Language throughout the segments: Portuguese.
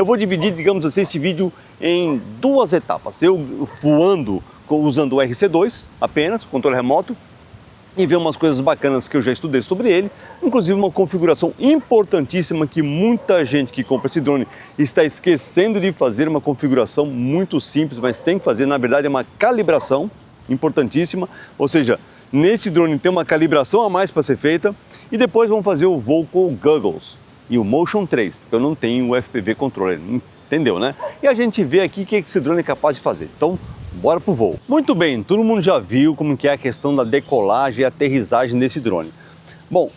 Eu vou dividir, digamos assim, esse vídeo em duas etapas. Eu voando usando o RC2 apenas, controle remoto, e ver umas coisas bacanas que eu já estudei sobre ele, inclusive uma configuração importantíssima que muita gente que compra esse drone está esquecendo de fazer, uma configuração muito simples, mas tem que fazer, na verdade é uma calibração importantíssima, ou seja, nesse drone tem uma calibração a mais para ser feita, e depois vamos fazer o voo com o Goggles e o Motion 3, porque eu não tenho o FPV Controller, entendeu, né? E a gente vê aqui o que esse drone é capaz de fazer. Então, bora pro voo. Muito bem, todo mundo já viu como que é a questão da decolagem e aterrissagem desse drone. Bom,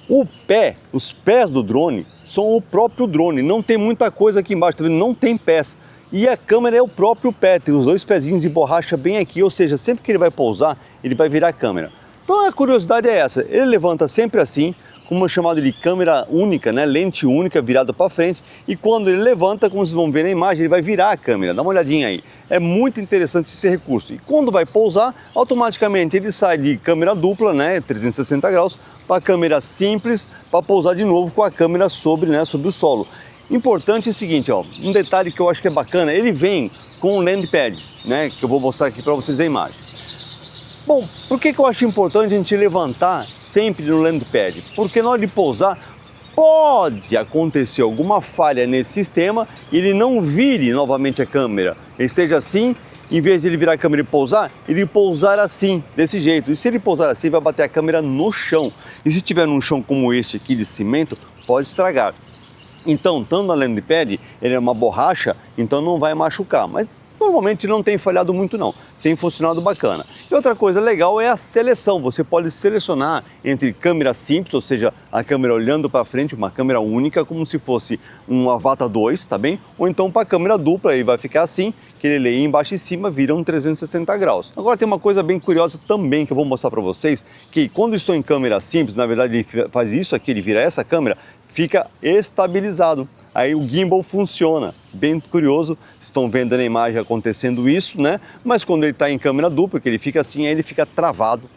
os pés do drone são o próprio drone, não tem muita coisa aqui embaixo, tá vendo? Não tem pés. E a câmera é o próprio pé, tem os dois pezinhos de borracha bem aqui, ou seja, sempre que ele vai pousar, ele vai virar a câmera. Então a curiosidade é essa, ele levanta sempre assim, como é chamado de câmera única, né? Lente única virada para frente, e quando ele levanta, como vocês vão ver na imagem, ele vai virar a câmera, dá uma olhadinha aí. É muito interessante esse recurso. E quando vai pousar, automaticamente ele sai de câmera dupla, né? 360 graus, para câmera simples, para pousar de novo com a câmera sobre, né? Sobre o solo. Importante é o seguinte, ó, um detalhe que eu acho que é bacana, ele vem com um land pad, né? Que eu vou mostrar aqui para vocês a imagem. Bom, por que eu acho importante a gente levantar sempre no land pad? Porque na hora de pousar, pode acontecer alguma falha nesse sistema e ele não vire novamente a câmera. Ele esteja assim, em vez de ele virar a câmera e pousar, ele pousar assim, desse jeito. E se ele pousar assim, vai bater a câmera no chão. E se tiver num chão como este aqui de cimento, pode estragar. Então, estando na land pad, ele é uma borracha, então não vai machucar. Mas normalmente não tem falhado muito não, tem funcionado bacana. E outra coisa legal é a seleção, você pode selecionar entre câmera simples, ou seja, a câmera olhando para frente, uma câmera única, como se fosse um Avata 2, tá bem? Ou então para a câmera dupla, ele vai ficar assim, que ele lê embaixo e cima, vira um 360 graus. Agora tem uma coisa bem curiosa também que eu vou mostrar para vocês, que quando estou em câmera simples, na verdade ele faz isso aqui, ele vira essa câmera, fica estabilizado. Aí o gimbal funciona, bem curioso, estão vendo na imagem acontecendo isso, né? Mas quando ele está em câmera dupla, que ele fica assim, aí ele fica travado.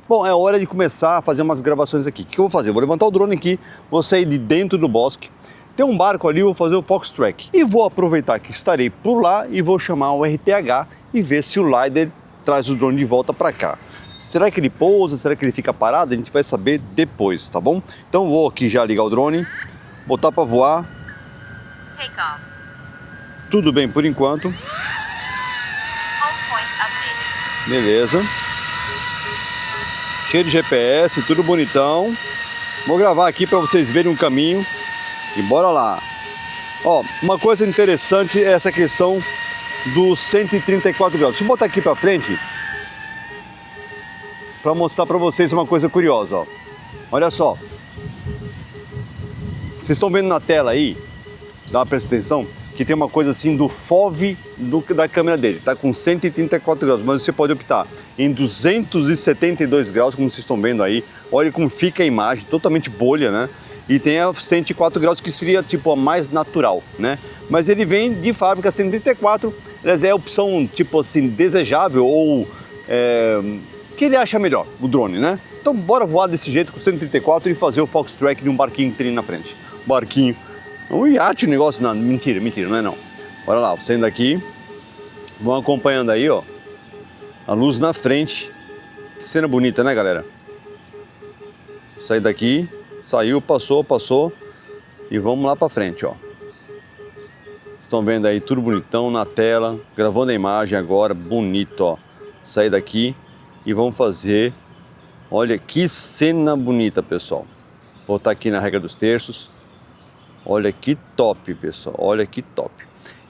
Bom, é hora de começar a fazer umas gravações aqui. O que eu vou fazer? Eu vou levantar o drone aqui, vou sair de dentro do bosque, tem um barco ali, eu vou fazer o Fox Track. E vou aproveitar que estarei por lá e vou chamar o RTH e ver se o LiDAR traz o drone de volta para cá. Será que ele pousa? Será que ele fica parado? A gente vai saber depois, tá bom? Então vou aqui já ligar o drone, botar para voar. Tudo bem por enquanto. Beleza. Cheio de GPS, tudo bonitão. Vou gravar aqui para vocês verem um caminho. E bora lá. Ó, uma coisa interessante é essa questão dos 134 graus. Deixa eu botar aqui para frente para mostrar para vocês uma coisa curiosa, ó. Olha só. Vocês estão vendo na tela aí, dá uma presta atenção, que tem uma coisa assim do FOV da câmera dele, tá com 134 graus, mas você pode optar em 272 graus, como vocês estão vendo aí. Olha como fica a imagem, totalmente bolha, né? E tem a 104 graus, que seria tipo a mais natural, né? Mas ele vem de fábrica 134, mas é a opção tipo assim, desejável ou que ele acha melhor, o drone, né? Então bora voar desse jeito com 134 e fazer o Fox Track de um barquinho que tem na frente. Barquinho, um iate o negócio, não, mentira, não é não. Bora lá, saindo daqui, vão acompanhando aí, ó, a luz na frente. Que cena bonita, né, galera? Saí daqui, saiu, passou e vamos lá pra frente, ó. Estão vendo aí tudo bonitão na tela, gravando a imagem agora, bonito, ó. Saí daqui e vamos fazer, olha que cena bonita, pessoal. Vou botar aqui na regra dos terços. Olha que top, pessoal, olha que top.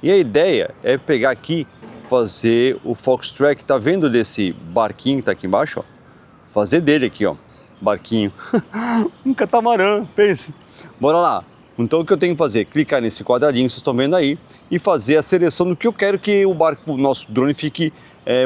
E a ideia é pegar aqui, fazer o Fox Track, tá vendo desse barquinho que tá aqui embaixo, ó? Fazer dele aqui, ó, barquinho. Um catamarã, pense. Bora lá. Então o que eu tenho que fazer? Clicar nesse quadradinho que vocês estão vendo aí e fazer a seleção do que eu quero que o barco, o nosso drone fique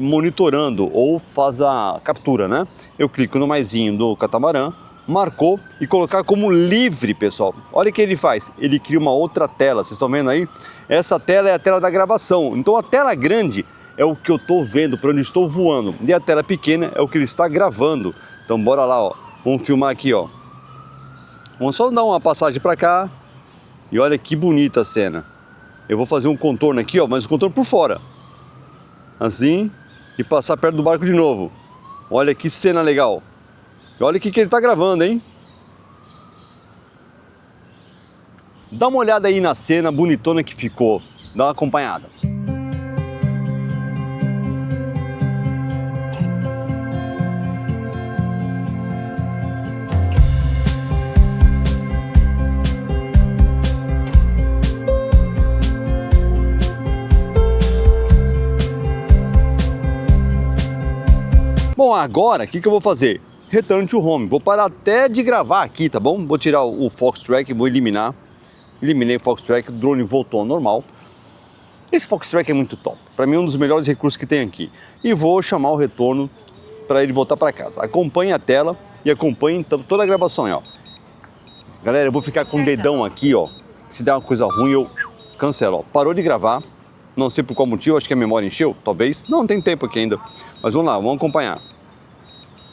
monitorando ou faz a captura, né? Eu clico no maisinho do catamarã, marcou e colocar como livre, pessoal. Olha o que ele faz, ele cria uma outra tela, vocês estão vendo aí? Essa tela é a tela da gravação, então a tela grande é o que eu estou vendo, para onde estou voando, e a tela pequena é o que ele está gravando. Então bora lá, ó, vamos filmar aqui, ó. Vamos só dar uma passagem para cá e olha que bonita a cena. eu vou fazer um contorno aqui, ó, mas o contorno por fora. Assim, e passar perto do barco de novo. Olha que cena legal. Olha o que ele tá gravando, hein? Dá uma olhada aí na cena bonitona que ficou. Dá uma acompanhada. Bom, agora o que eu vou fazer? Return to home. Vou parar até de gravar aqui, tá bom? Vou tirar o Fox Track, vou eliminar. Eliminei o Fox Track, o drone voltou ao normal. Esse Fox Track é muito top. Para mim é um dos melhores recursos que tem aqui. E vou chamar o retorno para ele voltar para casa. Acompanhe a tela e acompanhe toda a gravação aí, ó. Galera, eu vou ficar com o dedão aqui, ó. Se der uma coisa ruim, eu cancelo, ó. Parou de gravar. Não sei por qual motivo, acho que a memória encheu, talvez. Não, tem tempo aqui ainda. Mas vamos lá, vamos acompanhar.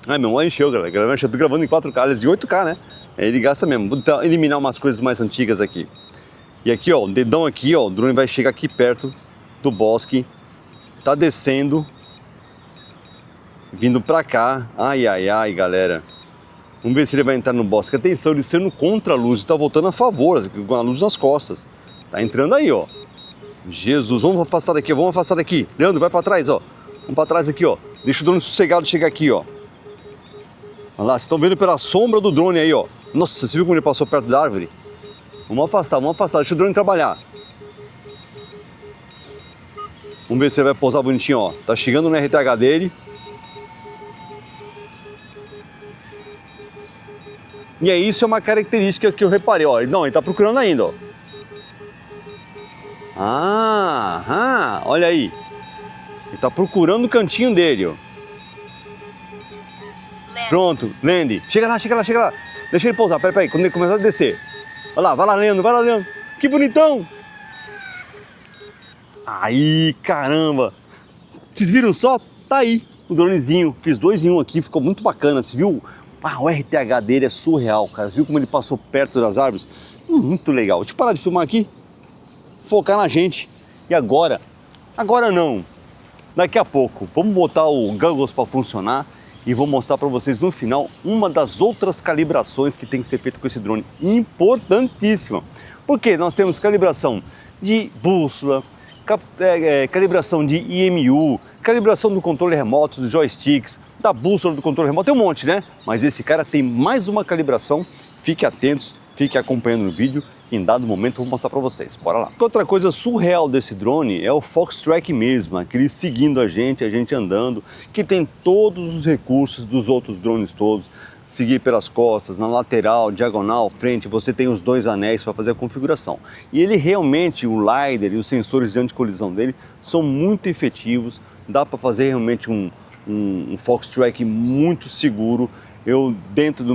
Ah, a memória encheu, galera. Eu tô gravando em 4K, aliás, de 8K, né? Ele gasta mesmo. Vou eliminar umas coisas mais antigas aqui. E aqui, ó, o dedão aqui, ó, o drone vai chegar aqui perto do bosque. Tá descendo. Vindo pra cá. Ai, ai, ai, galera. Vamos ver se ele vai entrar no bosque. Atenção, ele sendo contra a luz. Tá voltando a favor, com a luz nas costas. Tá entrando aí, ó. Jesus, vamos afastar daqui, vamos afastar daqui. Leandro, vai pra trás, ó. Vamos pra trás aqui, ó. Deixa o drone sossegado chegar aqui, ó. Olha lá, vocês estão vendo pela sombra do drone aí, ó. Nossa, você viu como ele passou perto da árvore? Vamos afastar, deixa o drone trabalhar. Vamos ver se ele vai pousar bonitinho, ó. Tá chegando no RTH dele. E aí, isso é uma característica que eu reparei, ó. Não, ele tá procurando ainda, ó. Olha aí. Ele tá procurando o cantinho dele, ó. Pronto, Leandro. Chega lá. Deixa ele pousar, peraí, quando ele começar a descer. Olha lá, vai lá, Leandro. Que bonitão. Aí, caramba. Vocês viram só? Tá aí, o dronezinho. Fiz 2 em 1 aqui, ficou muito bacana. Você viu? O RTH dele é surreal, cara. Viu como ele passou perto das árvores? Muito legal. Deixa eu parar de filmar aqui. Focar na gente. E agora não, daqui a pouco vamos botar o goggles para funcionar e vou mostrar para vocês no final uma das outras calibrações que tem que ser feita com esse drone, importantíssima, porque nós temos calibração de bússola, calibração de IMU, calibração do controle remoto, dos joysticks, da bússola do controle remoto, tem um monte, né? Mas esse cara tem mais uma calibração, fiquem atentos, fiquem acompanhando o vídeo. Em dado momento eu vou mostrar para vocês, bora lá. Outra coisa surreal desse drone é o Fox Track mesmo, aquele seguindo a gente andando, que tem todos os recursos dos outros drones todos, seguir pelas costas, na lateral, diagonal, frente, você tem os 2 anéis para fazer a configuração. E ele realmente, o LiDAR e os sensores de anticolisão dele são muito efetivos, dá para fazer realmente um Fox Track muito seguro. Eu, dentro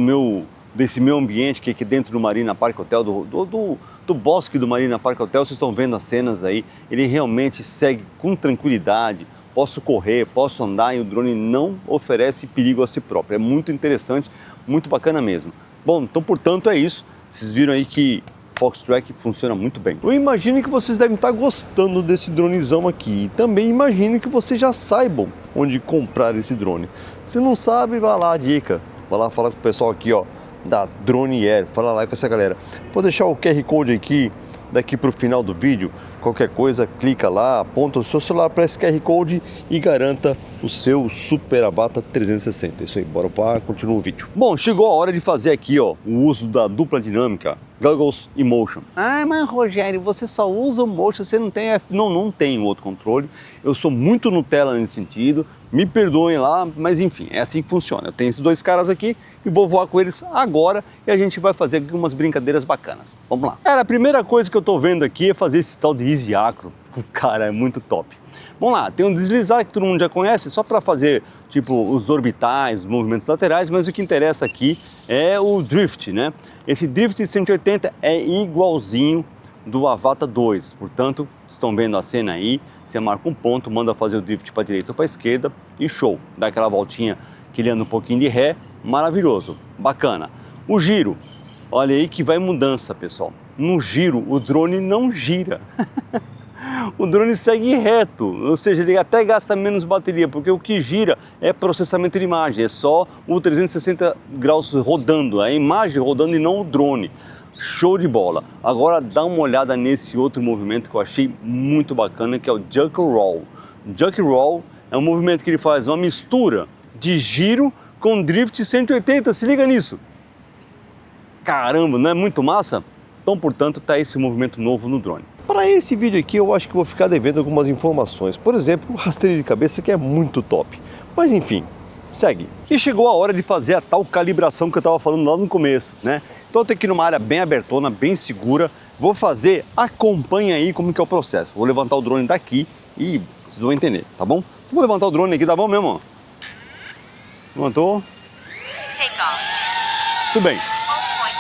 desse meu ambiente, que é aqui dentro do Marina Park Hotel, do bosque do Marina Park Hotel, vocês estão vendo as cenas aí, ele realmente segue com tranquilidade, posso correr, posso andar e o drone não oferece perigo a si próprio, é muito interessante, muito bacana mesmo. Bom, então portanto é isso, vocês viram aí que Fox Track funciona muito bem. Eu imagino que vocês devem estar gostando desse dronezão aqui e também imagino que vocês já saibam onde comprar esse drone. Se não sabe, vai lá, dica, vai lá falar com o pessoal aqui, ó, da Drone Air, fala lá com essa galera. Vou deixar o QR Code aqui, daqui para o final do vídeo. Qualquer coisa, clica lá, aponta o seu celular para esse QR Code e garanta o seu Super Avata 360. Isso aí, bora para continua o vídeo. Bom, chegou a hora de fazer aqui, ó, o uso da dupla dinâmica, Goggles e Motion. Mas Rogério, você só usa o Motion, você não tem... Não tem outro controle. Eu sou muito Nutella nesse sentido. Me perdoem lá, mas enfim, é assim que funciona. Eu tenho esses 2 caras aqui e vou voar com eles agora e a gente vai fazer algumas brincadeiras bacanas. Vamos lá. Cara, a primeira coisa que eu tô vendo aqui é fazer esse tal de Easy Acro. Cara, é muito top. Vamos lá, tem um deslizar que todo mundo já conhece, só para fazer tipo os orbitais, os movimentos laterais, mas o que interessa aqui é o drift, né? Esse drift de 180 é igualzinho do Avata 2, portanto, estão vendo a cena aí, você marca um ponto, manda fazer o drift para a direita ou para a esquerda e show, dá aquela voltinha que ele anda um pouquinho de ré, maravilhoso, bacana. O giro, olha aí que vai em mudança, pessoal. no giro, o drone não gira. O drone segue reto, ou seja, ele até gasta menos bateria, porque o que gira é processamento de imagem, é só o 360 graus rodando, a imagem rodando e não o drone. Show de bola! Agora dá uma olhada nesse outro movimento que eu achei muito bacana, que é o Juke Roll. Juke Roll é um movimento que ele faz uma mistura de giro com drift 180, se liga nisso! Caramba, não é muito massa? Então, portanto, está esse movimento novo no drone. Para esse vídeo aqui eu acho que vou ficar devendo algumas informações, por exemplo, o rastreio de cabeça que é muito top, mas enfim, segue. E chegou a hora de fazer a tal calibração que eu estava falando lá no começo, né? Então eu tenho que ir numa área bem abertona, bem segura, vou fazer, acompanha aí como que é o processo. Vou levantar o drone daqui e vocês vão entender, tá bom? Vou levantar o drone aqui, tá bom mesmo? Levantou. Tudo bem.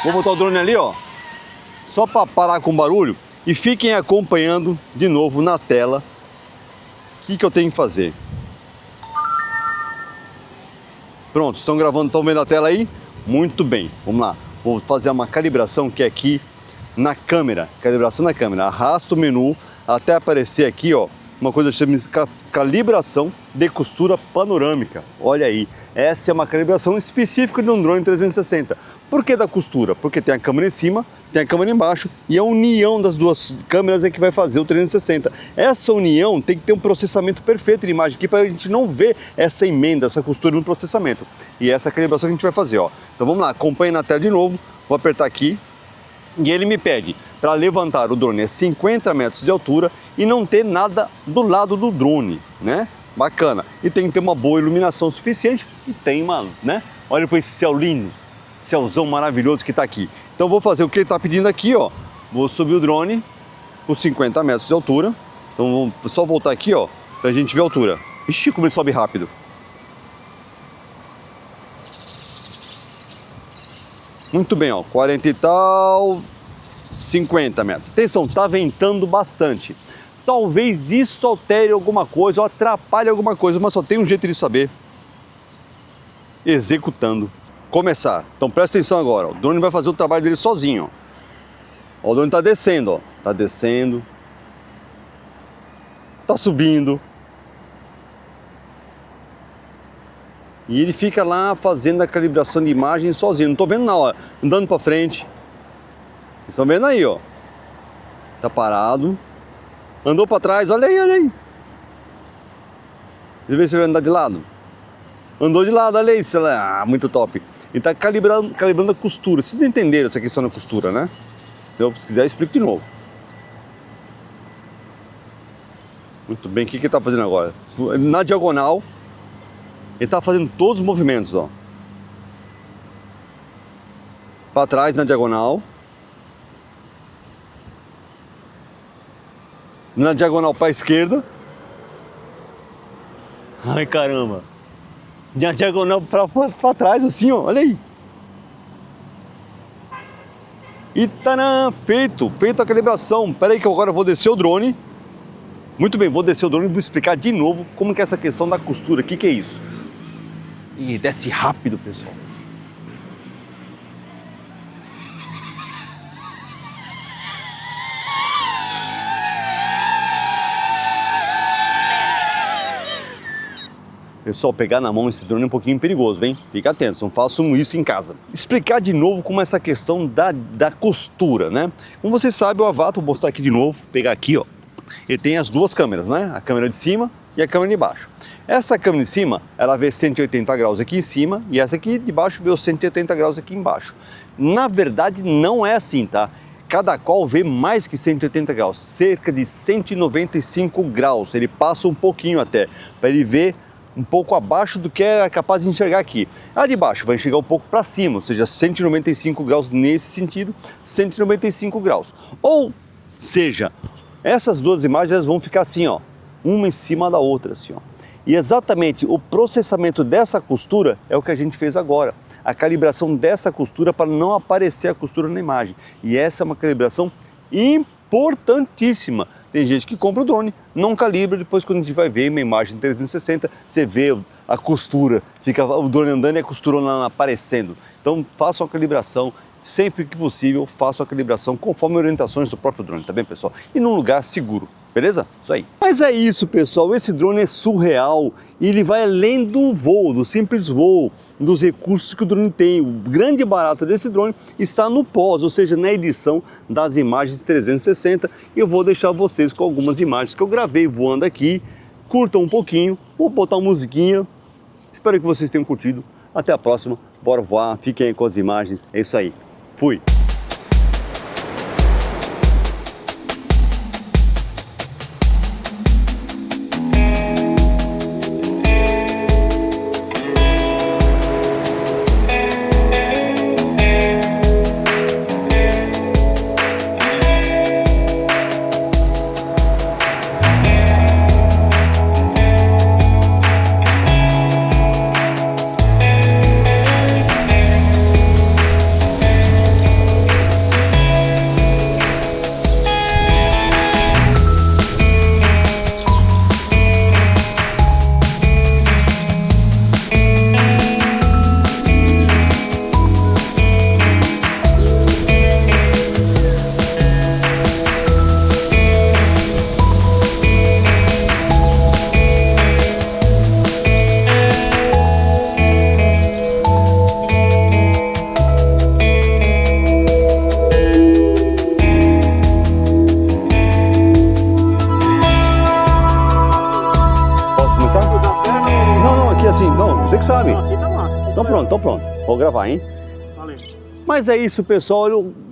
Vou botar o drone ali, ó, só para parar com o barulho. E fiquem acompanhando de novo na tela o que eu tenho que fazer. Pronto, estão gravando, estão vendo a tela aí? Muito bem, vamos lá. Vou fazer uma calibração que é aqui na câmera. Calibração na câmera. Arrasta o menu até aparecer aqui, ó, uma coisa chamada calibração de costura panorâmica. Olha aí, essa é uma calibração específica de um drone 360. Por que da costura? Porque tem a câmera em cima, tem a câmera embaixo e a união das duas câmeras é que vai fazer o 360. Essa união tem que ter um processamento perfeito de imagem aqui para a gente não ver essa emenda, essa costura no processamento. E essa é a calibração que a gente vai fazer, ó. Então vamos lá, acompanhe na tela de novo, vou apertar aqui e ele me pede para levantar o drone a 50 metros de altura e não ter nada do lado do drone, né? Bacana. E tem que ter uma boa iluminação suficiente e tem uma, né? Olha para esse céu lindo, céuzão maravilhoso que está aqui. Então vou fazer o que ele está pedindo aqui, ó. Vou subir o drone por 50 metros de altura. Então vou só voltar aqui, ó, para a gente ver a altura. Ixi, como ele sobe rápido. Muito bem, ó, 40 e tal, 50 metros. Atenção, tá ventando bastante. Talvez isso altere alguma coisa ou atrapalhe alguma coisa, mas só tem um jeito de saber. Executando. Começar. Então presta atenção agora, ó. O drone vai fazer o trabalho dele sozinho, ó. Ó, o drone tá descendo, ó. Tá descendo. Tá subindo. E ele fica lá fazendo a calibração de imagem sozinho. Não tô vendo nada, ó. Andando para frente. Vocês estão vendo aí, ó. Tá parado. Andou para trás, olha aí, olha aí. Deixa eu ver se ele vai andar de lado. Andou de lado, olha aí. Ah, muito top. Ele tá calibrando a costura. Vocês entenderam essa questão da costura, né? Então, se quiser, eu explico de novo. Muito bem, o que ele tá fazendo agora? Na diagonal, ele tá fazendo todos os movimentos, ó. Para trás, na diagonal. Na diagonal para a esquerda. Ai, caramba. Na diagonal para trás, assim, ó. Olha aí. E taran, feito a calibração. Espera aí que agora eu vou descer o drone. Muito bem, vou descer o drone e vou explicar de novo como que é essa questão da costura. O que é isso? E desce rápido, pessoal. Pessoal, pegar na mão esse drone é um pouquinho perigoso, hein? Fica atento, não façam isso em casa. Explicar de novo como é essa questão da costura, né? Como vocês sabem, o Avato, vou mostrar aqui de novo, pegar aqui, ó. Ele tem as duas câmeras, né? A câmera de cima e a câmera de baixo. Essa câmera de cima, ela vê 180 graus aqui em cima e essa aqui de baixo vê os 180 graus aqui embaixo. Na verdade, não é assim, tá? Cada qual vê mais que 180 graus, cerca de 195 graus. Ele passa um pouquinho até, para ele ver um pouco abaixo do que é capaz de enxergar aqui. A de baixo vai enxergar um pouco para cima, ou seja, 195 graus nesse sentido, 195 graus. Ou seja, essas duas imagens elas vão ficar assim, ó, uma em cima da outra, assim, ó. E exatamente o processamento dessa costura é o que a gente fez agora. A calibração dessa costura para não aparecer a costura na imagem. E essa é uma calibração importantíssima. Tem gente que compra o drone, não calibra, depois quando a gente vai ver uma imagem 360, você vê a costura, fica o drone andando e a costura lá aparecendo. Então façam a calibração, sempre que possível, faça a calibração conforme orientações do próprio drone, tá bem, pessoal? E num lugar seguro, beleza? Isso aí. Mas é isso, pessoal, esse drone é surreal e ele vai além do voo, do simples voo, dos recursos que o drone tem. O grande barato desse drone está no pós, ou seja, na edição das imagens 360. E eu vou deixar vocês com algumas imagens que eu gravei voando aqui. Curtam um pouquinho, vou botar uma musiquinha. Espero que vocês tenham curtido. Até a próxima, bora voar, fiquem aí com as imagens. É isso aí. Fui! Você que sabe. Assim tá massa. Então pronto. Vou gravar, hein? Valeu. Mas é isso, pessoal.